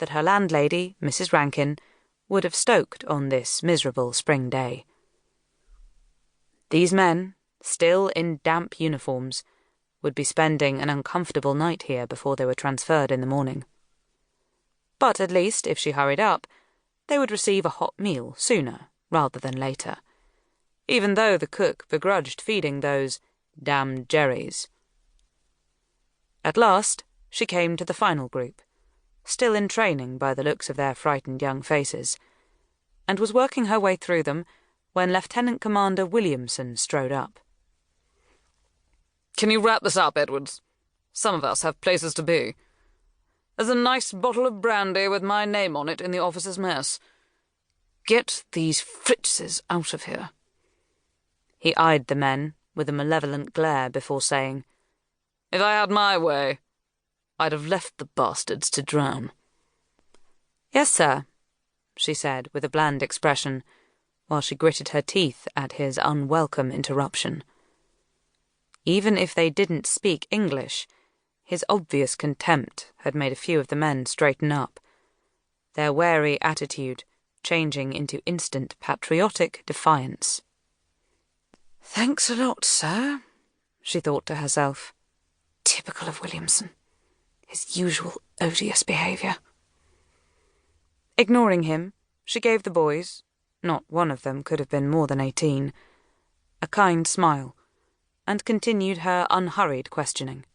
that her landlady, Mrs. Rankin, would have stoked on this miserable spring day. These men, still in damp uniforms, would be spending an uncomfortable night here before they were transferred in the morning. But at least, if she hurried up, they would receive a hot meal sooner rather than later, even though the cook begrudged feeding those damned Jerrys. At last, she came to the final group, still in training by the looks of their frightened young faces, and was working her way through them when Lieutenant Commander Williamson strode up. "Can you wrap this up, Edwards? Some of us have places to be. There's a nice bottle of brandy with my name on it in the officers' mess. Get these Fritzes out of here." He eyed the men with a malevolent glare before saying, "If I had my way, I'd have left the bastards to drown." "Yes, sir," she said with a bland expression, while she gritted her teeth at his unwelcome interruption. Even if they didn't speak English, his obvious contempt had made a few of the men straighten up, their wary attitude changing into instant patriotic defiance. "Thanks a lot, sir," she thought to herself. Typical of Williamson. His usual odious behaviour. Ignoring him, she gave the boys, not one of them could have been more than 18, a kind smile, and continued her unhurried questioning.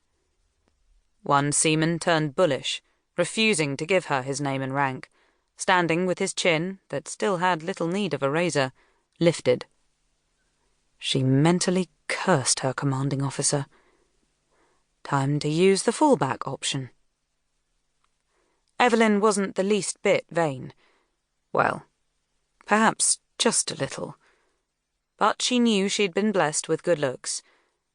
One seaman turned bullish, refusing to give her his name and rank, standing with his chin, that still had little need of a razor, lifted. She mentally cursed her commanding officer. Time to use the fallback option. Evelyn wasn't the least bit vain. Well, perhaps just a little. But she knew she'd been blessed with good looks,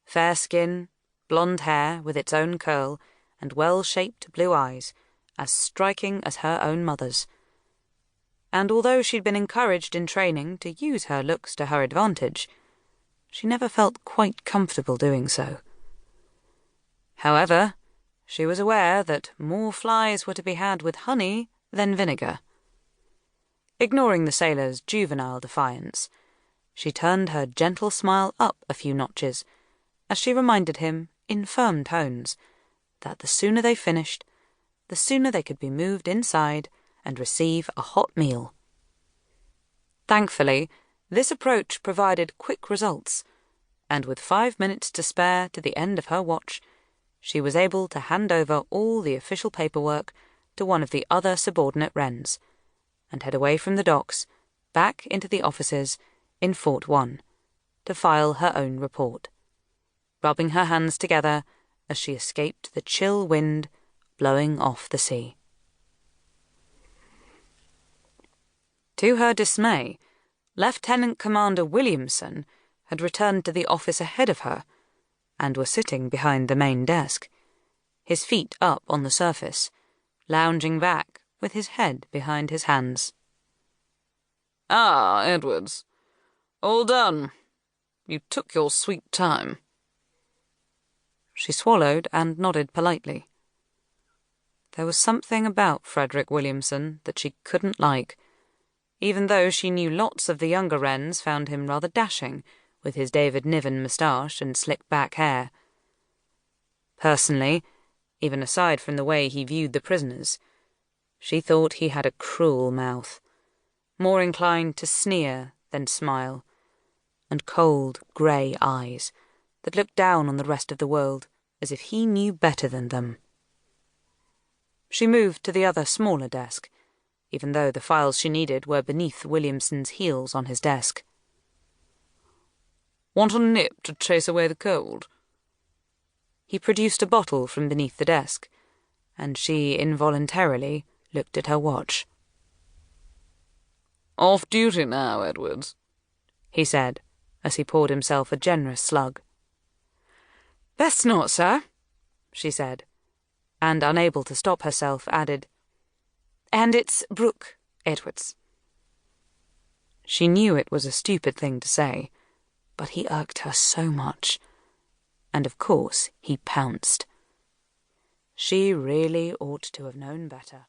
fair skin, blonde hair with its own curl, and well-shaped blue eyes, as striking as her own mother's. And although she'd been encouraged in training to use her looks to her advantage, she never felt quite comfortable doing so. However, she was aware that more flies were to be had with honey than vinegar. Ignoring the sailor's juvenile defiance, she turned her gentle smile up a few notches as she reminded him, in firm tones, that the sooner they finished, the sooner they could be moved inside and receive a hot meal. Thankfully, this approach provided quick results, and with 5 minutes to spare to the end of her watch, she was able to hand over all the official paperwork to one of the other subordinate wrens, and head away from the docks, back into the offices in Fort 1, to file her own report, rubbing her hands together as she escaped the chill wind blowing off the sea. To her dismay, Lieutenant Commander Williamson had returned to the office ahead of her, and was sitting behind the main desk, his feet up on the surface, lounging back with his head behind his hands. "Ah, Edwards. All done. You took your sweet time." She swallowed and nodded politely. There was something about Frederick Williamson that she couldn't like, even though she knew lots of the younger wrens found him rather dashing with his David Niven moustache and slick-back hair. Personally, even aside from the way he viewed the prisoners, she thought he had a cruel mouth, more inclined to sneer than smile, and cold, grey eyes that looked down on the rest of the world as if he knew better than them. She moved to the other smaller desk, even though the files she needed were beneath Williamson's heels on his desk. "Want a nip to chase away the cold?" He produced a bottle from beneath the desk, and she involuntarily looked at her watch. "Off duty now, Edwards," he said, as he poured himself a generous slug. "Best not, sir," she said, and unable to stop herself, added, "And it's Brooke-Edwards." She knew it was a stupid thing to say, but he irked her so much. And of course he pounced. She really ought to have known better.